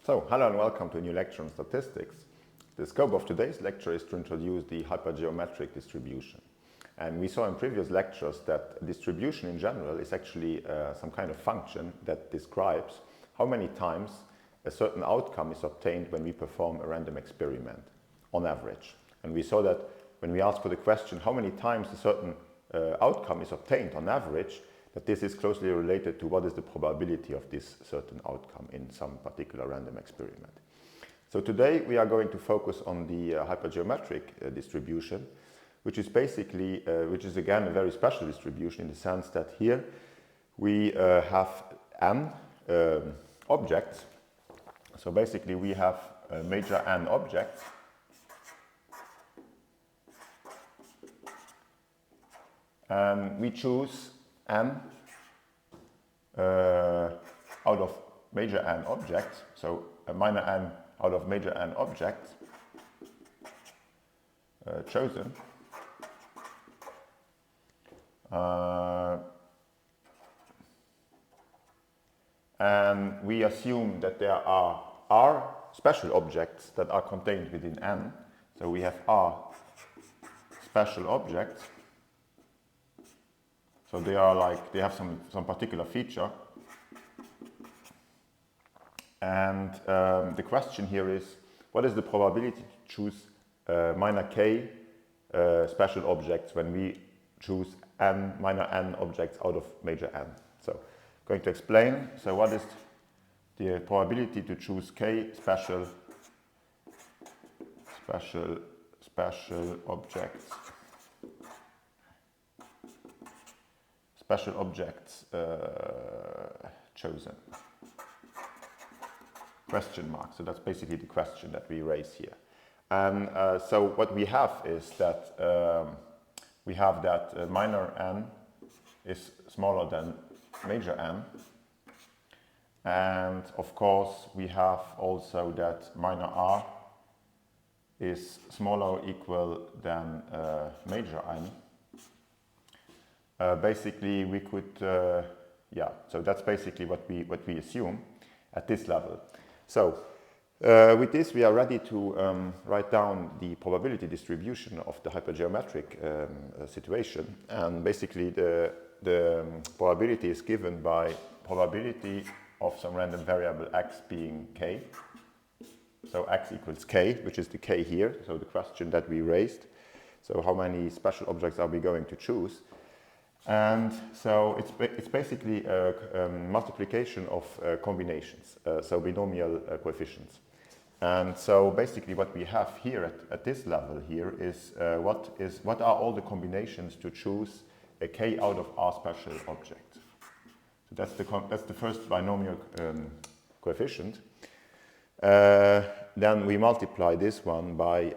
So, hello and welcome to a new lecture on statistics. The scope of today's lecture is to introduce the hypergeometric distribution. And we saw in previous lectures that distribution in general is actually some kind of function that describes how many times a certain outcome is obtained when we perform a random experiment, on average. And we saw that when we asked for the question how many times a certain outcome is obtained on average, that this is closely related to what is the probability of this certain outcome in some particular random experiment. So today we are going to focus on the hypergeometric distribution, which is basically, which is again a very special distribution in the sense that here we have n objects. So basically we have major n objects. And we choose n out of major n objects, so a minor n out of major n objects chosen. And we assume that there are R special objects that are contained within n. So we have R special objects. So they are like, they have some particular feature. And the question here is, what is the probability to choose minor k special objects when we choose n minor n objects out of major n? So I'm going to explain. So what is the probability to choose k special objects? Special objects chosen. Question mark. So that's basically the question that we raise here. And so what we have is that we have that minor n is smaller than major n. And of course we have also that minor r is smaller or equal than major n. Basically we could, so that's basically what we assume at this level. So with this we are ready to write down the probability distribution of the hypergeometric situation, and basically the probability is given by probability of some random variable x being k. So x equals k, which is the k here, so the question that we raised. So how many special objects are we going to choose? And so it's basically a multiplication of combinations, so binomial coefficients. And so basically what we have here at this level here is what are all the combinations to choose a k out of r special object. So that's the first binomial coefficient. Then we multiply this one by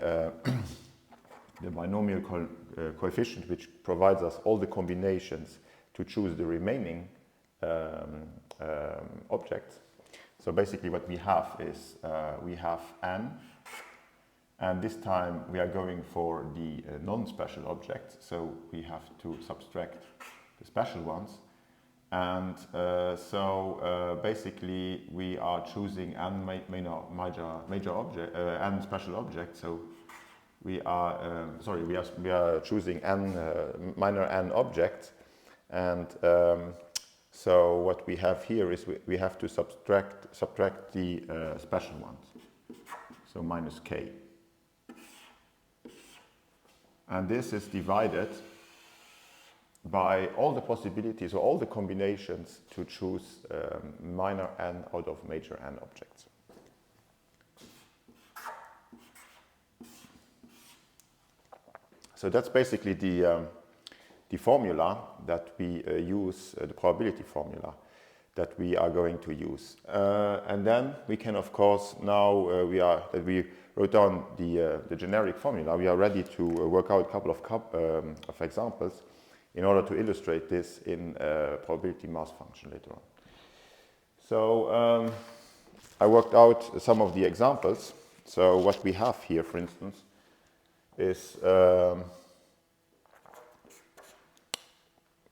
the binomial coefficient, which provides us all the combinations to choose the remaining objects. So basically what we have is we have n, and this time we are going for the non-special objects, so we have to subtract the special ones. And basically we are choosing n major object, n special objects. So we are choosing n minor n objects, and so what we have here is we have to subtract the special ones, so minus k, and this is divided by all the possibilities or all the combinations to choose minor n out of major n objects. So that's basically the formula that we use, the probability formula that we are going to use. And then we can, of course, now that we wrote down the generic formula, we are ready to work out a couple of examples in order to illustrate this in a probability mass function later on. So I worked out some of the examples. So what we have here, for instance, is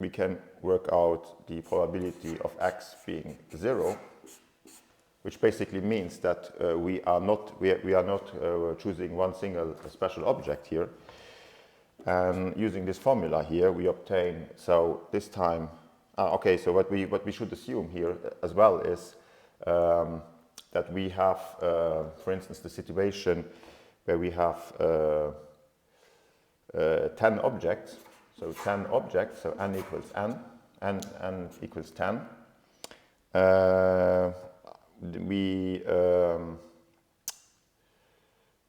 we can work out the probability of x being 0 which basically means that we are not choosing one single special object here. And using this formula here, we obtain, so this time, okay, so what we should assume here as well is that we have, for instance, the situation where we have 10 objects, so 10 objects, so n equals n, n equals 10.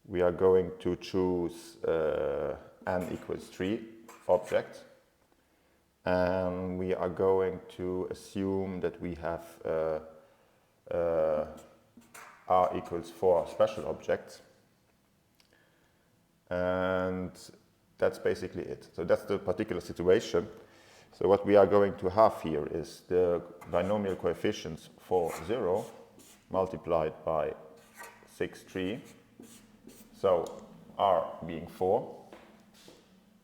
We are going to choose n equals 3 objects, and we are going to assume that we have r equals 4 special objects, and that's basically it. So that's the particular situation. So what we are going to have here is the binomial coefficients for 0 multiplied by 6, 3. So r being 4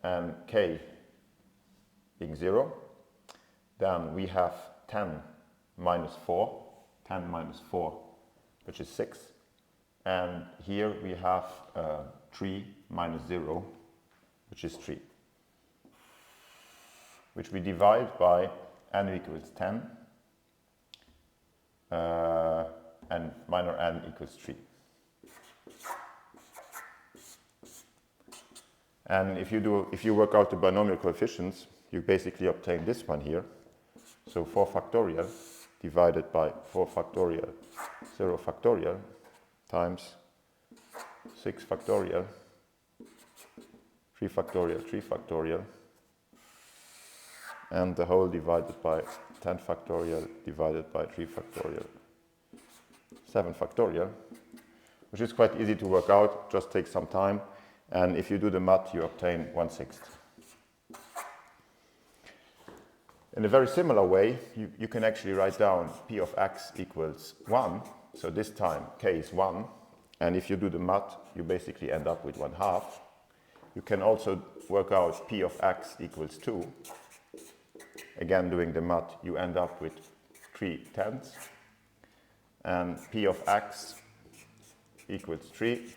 and k being 0. Then we have 10 minus 4, 10 minus 4, which is 6. And here we have 3 minus 0, which is 3, which we divide by n equals 10 and minor n equals 3. And if you work out the binomial coefficients, you basically obtain this one here. So 4 factorial divided by 4 factorial 0 factorial times 6 factorial 3 factorial 3 factorial, and the whole divided by 10 factorial divided by 3 factorial 7 factorial, which is quite easy to work out, just takes some time, and if you do the math you obtain 1/6. In a very similar way, you can actually write down p of x equals 1, so this time k is 1, and if you do the math you basically end up with 1/2. You can also work out p of x equals 2. Again, doing the math, you end up with 3/10. And p of x equals 3.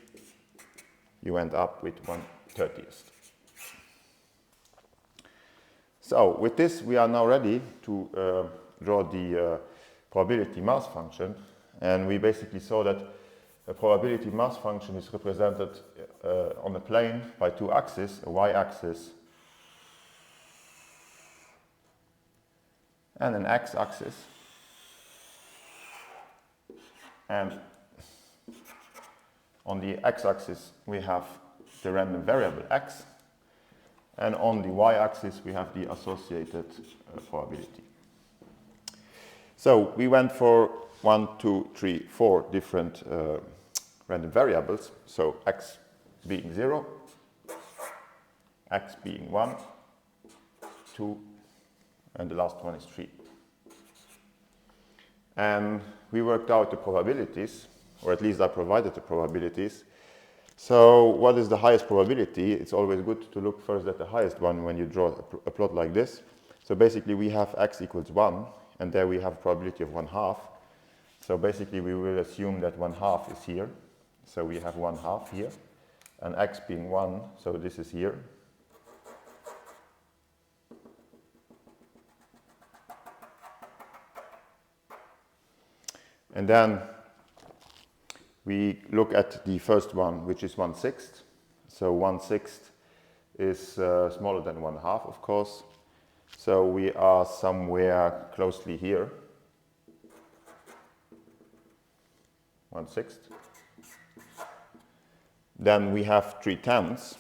You end up with 1/30. So with this, we are now ready to draw the probability mass function. And we basically saw that a probability mass function is represented on a plane by two axes, a y-axis and an x-axis. And on the x-axis we have the random variable x, and on the y-axis we have the associated probability. So we went for 1, 2, 3, 4 different random variables. So x being 0, x being 1, 2, and the last one is 3. And we worked out the probabilities, or at least I provided the probabilities. So what is the highest probability? It's always good to look first at the highest one when you draw a plot like this. So basically we have x equals 1, and there we have probability of 1/2. So basically we will assume that 1/2 is here. So we have 1/2 here, and x being 1, so this is here. And then we look at the first one, which is 1/6. So 1/6 is smaller than 1/2, of course. So we are somewhere closely here. 1/6. Then we have 3/10,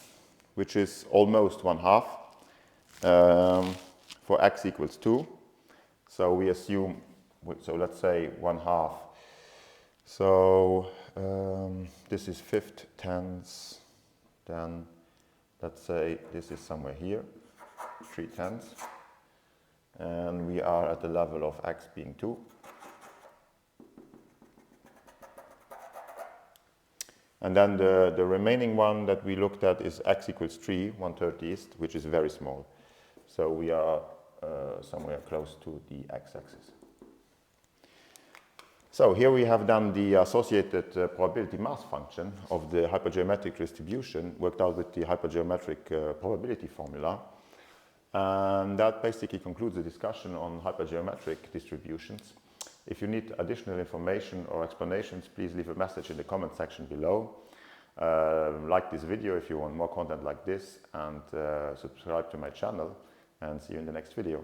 which is almost 1/2 for x equals 2. So we assume, so let's say 1/2. So this is 5/10. Then let's say this is somewhere here, 3/10. And we are at the level of x being 2. And then the remaining one that we looked at is x equals 3, 1/30, which is very small. So we are somewhere close to the x-axis. So here we have done the associated probability mass function of the hypergeometric distribution worked out with the hypergeometric probability formula. And that basically concludes the discussion on hypergeometric distributions. If you need additional information or explanations, please leave a message in the comment section below. Like this video if you want more content like this, and subscribe to my channel, and see you in the next video.